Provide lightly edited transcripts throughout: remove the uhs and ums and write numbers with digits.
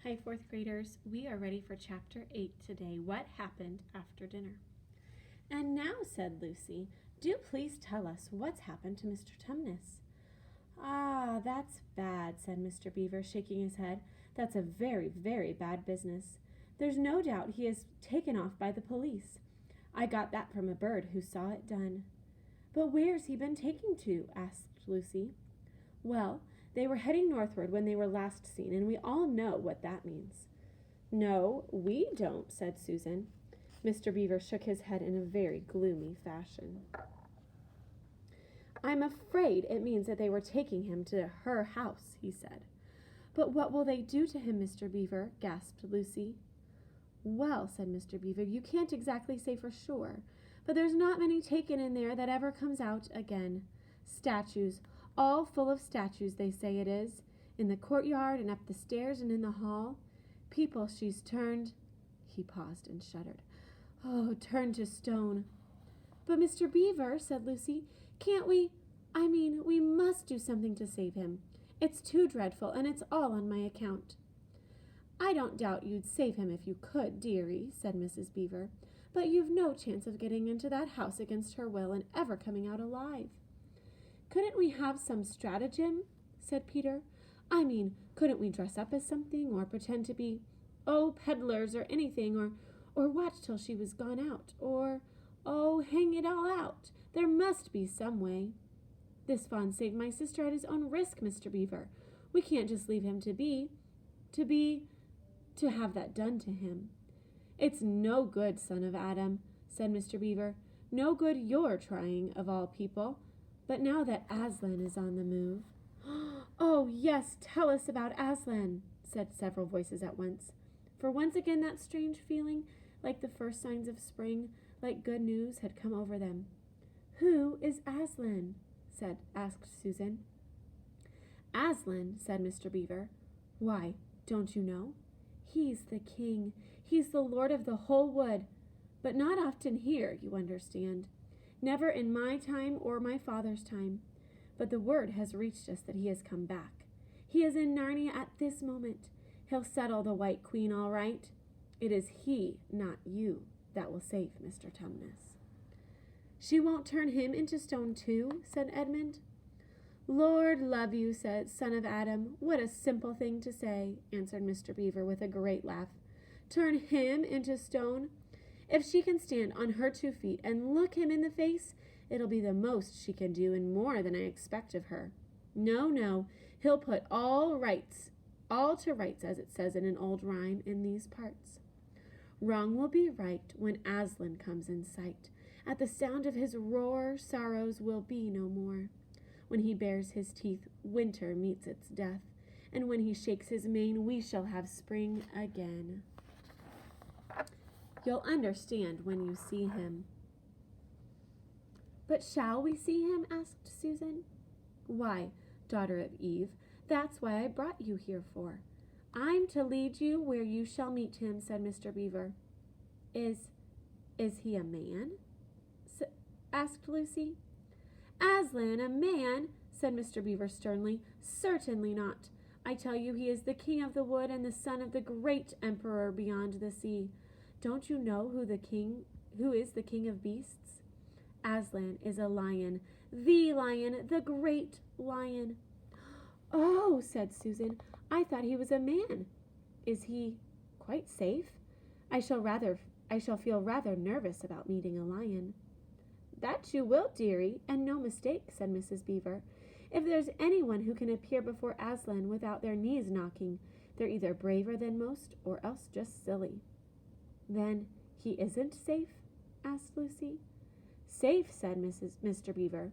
Hi, fourth graders. We are ready for chapter 8 today. What happened after dinner? And now, said Lucy, do please tell us what's happened to Mr. Tumnus. Ah, that's bad, said Mr. Beaver, shaking his head. That's a very, very bad business. There's no doubt he is taken off by the police. I got that from a bird who saw it done. But where's he been taken to? Asked Lucy. Well, they were heading northward when they were last seen, and we all know what that means. No, we don't, said Susan. Mr. Beaver shook his head in a very gloomy fashion. I'm afraid it means that they were taking him to her house, he said. But what will they do to him, Mr. Beaver? Gasped Lucy. Well, said Mr. Beaver, you can't exactly say for sure, but there's not many taken in there that ever comes out again. Statues, all full of statues, they say it is, in the courtyard and up the stairs and in the hall. People she's turned, he paused and shuddered. Oh, turned to stone. But Mr. Beaver, said Lucy, can't we must do something to save him. It's too dreadful, and it's all on my account. I don't doubt you'd save him if you could, dearie, said Mrs. Beaver, but you've no chance of getting into that house against her will and ever coming out alive. Couldn't we have some stratagem? Said Peter. Couldn't we dress up as something, or pretend to be, peddlers or anything, or watch till she was gone out, or, hang it all out. There must be some way. This fawn saved my sister at his own risk, Mr. Beaver. We can't just leave him to have that done to him. It's no good, son of Adam, said Mr. Beaver. No good you're trying, of all people. But now that Aslan is on the move. Oh, yes, tell us about Aslan, said several voices at once. For once again that strange feeling, like the first signs of spring, like good news, had come over them. Who is Aslan? asked Susan. Aslan, said Mr. Beaver. Why, don't you know? He's the king. He's the lord of the whole wood. But not often here, you understand. Never in my time or my father's time. But the word has reached us that he has come back. He is in Narnia at this moment. He'll settle the White Queen all right. It is he, not you, that will save Mr. Tumnus. She won't turn him into stone too, said Edmund. Lord love you, said son of Adam, what a simple thing to say, answered Mr. Beaver with a great laugh. Turn him into stone? If she can stand on her 2 feet and look him in the face, it'll be the most she can do and more than I expect of her. No, he'll put all to rights, as it says in an old rhyme in these parts. Wrong will be right when Aslan comes in sight. At the sound of his roar, sorrows will be no more. When he bares his teeth, winter meets its death, and when he shakes his mane, we shall have spring again. You'll understand when you see him. But shall we see him? Asked Susan. Why, daughter of Eve, that's why I brought you here for. I'm to lead you where you shall meet him, said Mr. Beaver. Is he a man? Asked Lucy. Aslan, a man, said Mr. Beaver sternly. Certainly not. I tell you he is the king of the wood and the son of the great emperor beyond the sea. Don't you know who is the king of beasts? Aslan is a lion, the great lion. Oh, said Susan, I thought he was a man. Is he quite safe? I shall feel rather nervous about meeting a lion. That you will, dearie, and no mistake, said Mrs. Beaver. If there's anyone who can appear before Aslan without their knees knocking, they're either braver than most or else just silly. Then he isn't safe? Asked Lucy. Safe, said Mr. Beaver.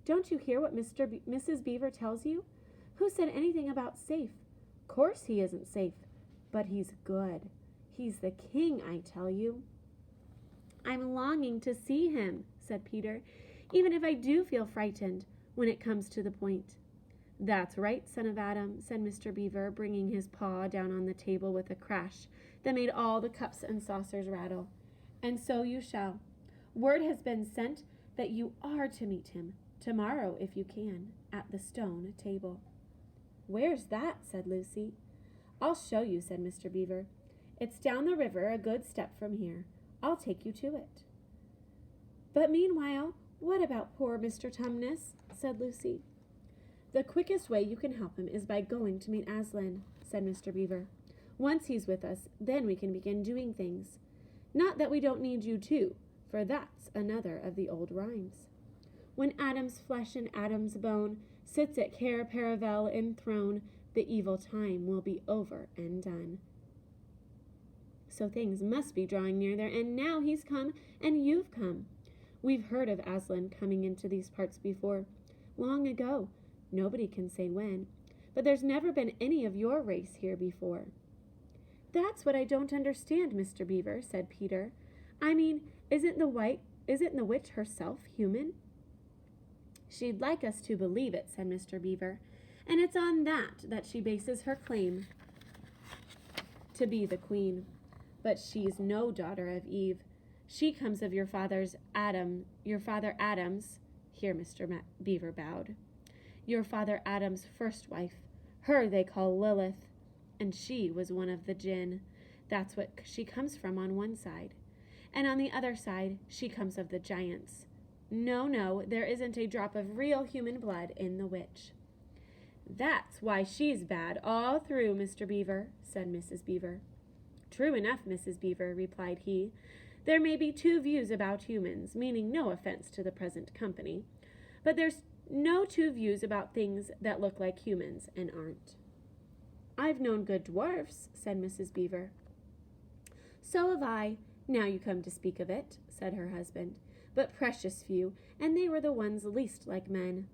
Don't you hear what Mrs. Beaver tells you? Who said anything about safe? Course he isn't safe, but he's good. He's the king, I tell you. I'm longing to see him, said Peter, even if I do feel frightened when it comes to the point. That's right, son of Adam, said Mr. Beaver, bringing his paw down on the table with a crash that made all the cups and saucers rattle. And so you shall. Word has been sent that you are to meet him, tomorrow, if you can, at the stone table. Where's that? Said Lucy. I'll show you, said Mr. Beaver. It's down the river a good step from here. I'll take you to it. But meanwhile, what about poor Mr. Tumnus? Said Lucy. The quickest way you can help him is by going to meet Aslan, said Mr. Beaver. Once he's with us, then we can begin doing things. Not that we don't need you too, for that's another of the old rhymes. When Adam's flesh and Adam's bone sits at Cair Paravel enthroned, the evil time will be over and done. So things must be drawing near their end now. He's come, and you've come. We've heard of Aslan coming into these parts before. Long ago. Nobody can say when. But there's never been any of your race here before. That's what I don't understand, Mr. Beaver, said Peter. I mean, isn't the witch herself human? She'd like us to believe it, said Mr. Beaver, and it's on that she bases her claim to be the queen. But she's no daughter of Eve. She comes of your father Adam's, here Mr. Beaver bowed, your father Adam's first wife. Her they call Lilith, and she was one of the jinn. That's what she comes from on one side. And on the other side, she comes of the giants. No, there isn't a drop of real human blood in the witch. That's why she's bad all through, Mr. Beaver, said Mrs. Beaver. True enough, Mrs. Beaver, replied he. There may be two views about humans, meaning no offense to the present company, but there's no two views about things that look like humans and aren't. I've known good dwarfs, said Mrs. Beaver. So have I, now you come to speak of it, said her husband, but precious few, and they were the ones least like men.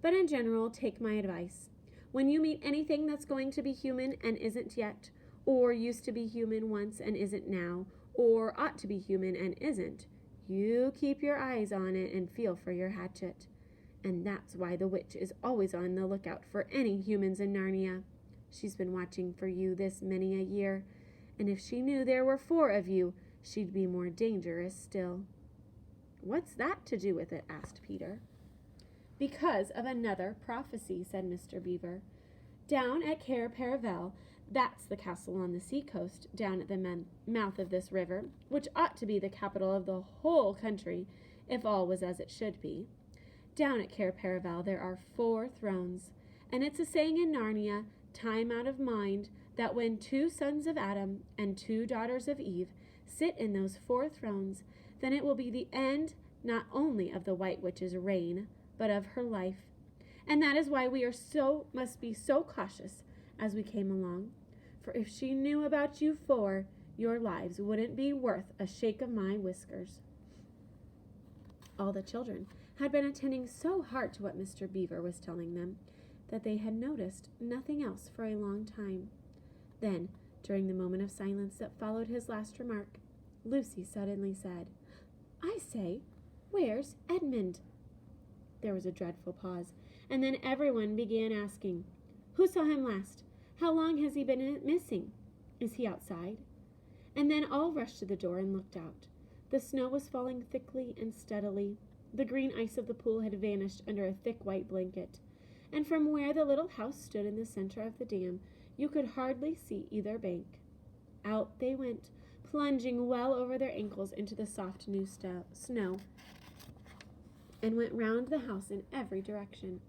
But in general, take my advice. When you meet anything that's going to be human and isn't yet, or used to be human once and isn't now, or ought to be human and isn't, you keep your eyes on it and feel for your hatchet. And that's why the witch is always on the lookout for any humans in Narnia. She's been watching for you this many a year, and if she knew there were 4 of you, she'd be more dangerous still. What's that to do with it? Asked Peter. Because of another prophecy, said Mr. Beaver. Down at Cair Paravel, that's the castle on the sea-coast, down at the mouth of this river, which ought to be the capital of the whole country, if all was as it should be. Down at Cair Paravel there are 4 thrones, and it's a saying in Narnia, time out of mind, that when 2 sons of Adam and 2 daughters of Eve sit in those 4 thrones, then it will be the end not only of the White Witch's reign, but of her life. And that is why we must be so cautious as we came along. For if she knew about you 4, your lives wouldn't be worth a shake of my whiskers. All the children had been attending so hard to what Mr. Beaver was telling them that they had noticed nothing else for a long time. Then, during the moment of silence that followed his last remark, Lucy suddenly said, I say, where's Edmund? There was a dreadful pause, and then everyone began asking, who saw him last? How long has he been missing? Is he outside? And then all rushed to the door and looked out. The snow was falling thickly and steadily. The green ice of the pool had vanished under a thick white blanket, and from where the little house stood in the center of the dam, you could hardly see either bank. Out they went, plunging well over their ankles into the soft new snow, and went round the house in every direction.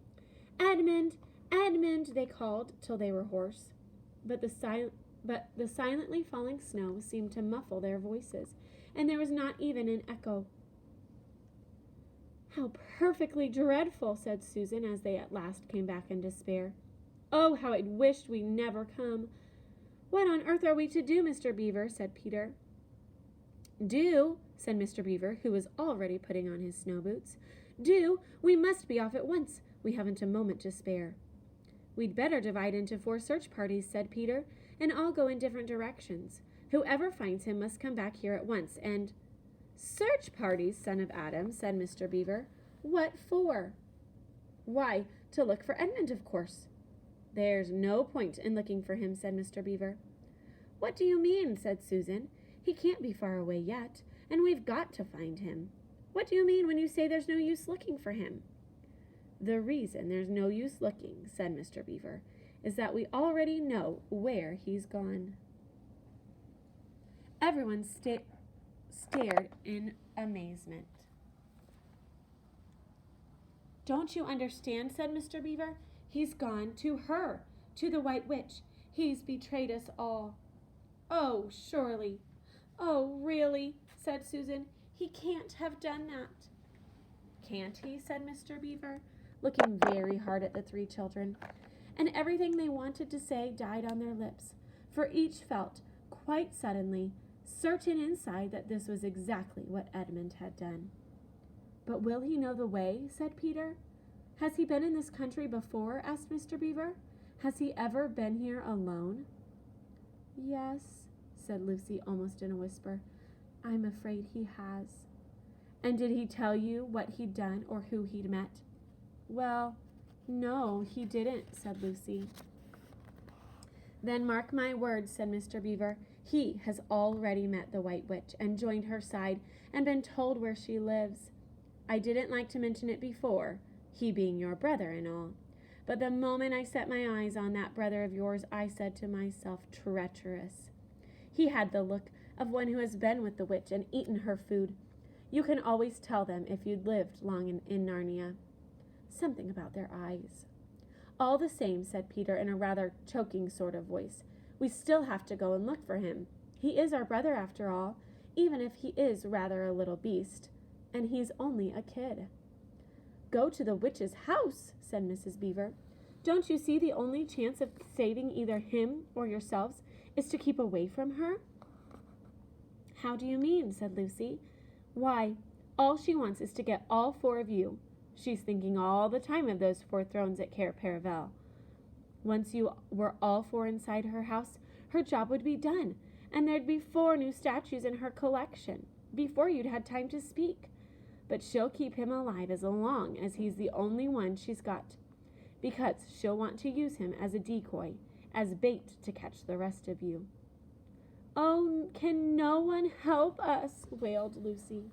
Edmund! Edmund! They called till they were hoarse, but the silently falling snow seemed to muffle their voices, and there was not even an echo. How perfectly dreadful, said Susan, as they at last came back in despair. Oh, how I'd wished we'd never come. What on earth are we to do, Mr. Beaver? Said Peter. Do, said Mr. Beaver, who was already putting on his snow boots. Do, we must be off at once. We haven't a moment to spare. We'd better divide into 4 search parties, said Peter, and all go in different directions. Whoever finds him must come back here at once, and... Search parties, son of Adam, said Mr. Beaver. What for? Why, to look for Edmund, of course. There's no point in looking for him, said Mr. Beaver. What do you mean, said Susan. He can't be far away yet, and we've got to find him. What do you mean when you say there's no use looking for him? The reason there's no use looking, said Mr. Beaver, is that we already know where he's gone." Everyone stared in amazement. "Don't you understand?" said Mr. Beaver. "He's gone to her, to the White Witch. He's betrayed us all." "Oh, surely." "Oh, really," said Susan. "He can't have done that." "Can't he?" said Mr. Beaver, looking very hard at the three children. And everything they wanted to say died on their lips, for each felt, quite suddenly, certain inside that this was exactly what Edmund had done. "But will he know the way?" said Peter. "Has he been in this country before?" asked Mr. Beaver. "Has he ever been here alone?" "Yes," said Lucy, almost in a whisper. "I'm afraid he has." "And did he tell you what he'd done or who he'd met?" "Well, no, he didn't," said Lucy. "Then mark my words," said Mr. Beaver. "He has already met the White Witch and joined her side and been told where she lives. I didn't like to mention it before, he being your brother and all. But the moment I set my eyes on that brother of yours, I said to myself, treacherous. He had the look of one who has been with the witch and eaten her food. You can always tell them if you'd lived long in Narnia. Something about their eyes." "All the same," said Peter in a rather choking sort of voice, "we still have to go and look for him. He is our brother after all, even if he is rather a little beast, and he's only a kid." "Go to the witch's house," said Mrs. Beaver. "Don't you see the only chance of saving either him or yourselves is to keep away from her?" "How do you mean?" said Lucy. "Why, all she wants is to get all four of you. She's thinking all the time of those 4 thrones at Cair Paravel. Once you were all 4 inside her house, her job would be done, and there'd be 4 new statues in her collection before you'd had time to speak. But she'll keep him alive as long as he's the only one she's got, because she'll want to use him as a decoy, as bait to catch the rest of you." "Oh, can no one help us?" wailed Lucy.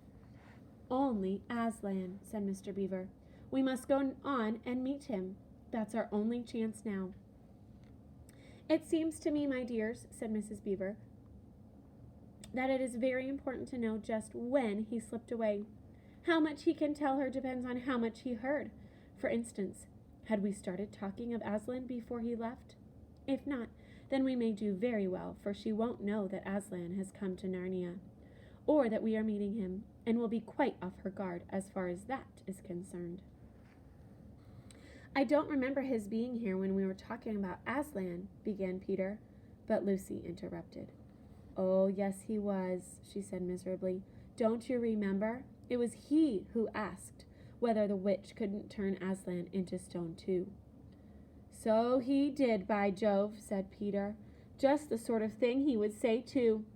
"Only Aslan," said Mr. Beaver. "We must go on and meet him. That's our only chance now." "It seems to me, my dears," said Mrs. Beaver, "that it is very important to know just when he slipped away. How much he can tell her depends on how much he heard. For instance, had we started talking of Aslan before he left? If not, then we may do very well, for she won't know that Aslan has come to Narnia, or that we are meeting him, and will be quite off her guard as far as that is concerned." "I don't remember his being here when we were talking about Aslan," began Peter, but Lucy interrupted. "Oh, yes, he was," she said miserably. "Don't you remember? It was he who asked whether the witch couldn't turn Aslan into stone too." "So he did, by Jove," said Peter. "Just the sort of thing he would say too."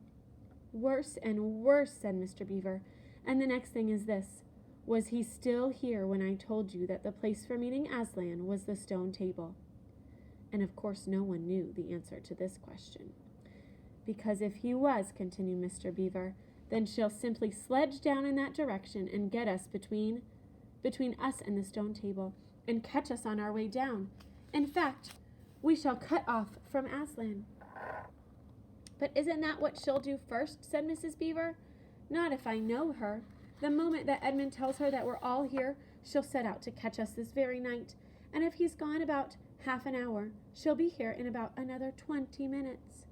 "Worse and worse," said Mr. Beaver. "And the next thing is this. Was he still here when I told you that the place for meeting Aslan was the stone table?" And of course no one knew the answer to this question. "Because if he was," continued Mr. Beaver, "then she'll simply sledge down in that direction and get us between us and the stone table, and catch us on our way down. In fact, we shall cut off from Aslan." "But isn't that what she'll do first?" said Mrs. Beaver. "Not if I know her. The moment that Edmund tells her that we're all here, she'll set out to catch us this very night, and if he's gone about half an hour, she'll be here in about another 20 minutes.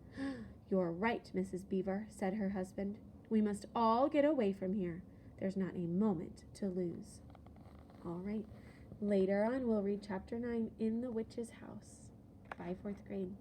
"You're right, Mrs. Beaver," said her husband. "We must all get away from here. There's not a moment to lose." All right. Later on, we'll read chapter 9, In the Witch's House. Bye, 4th grade.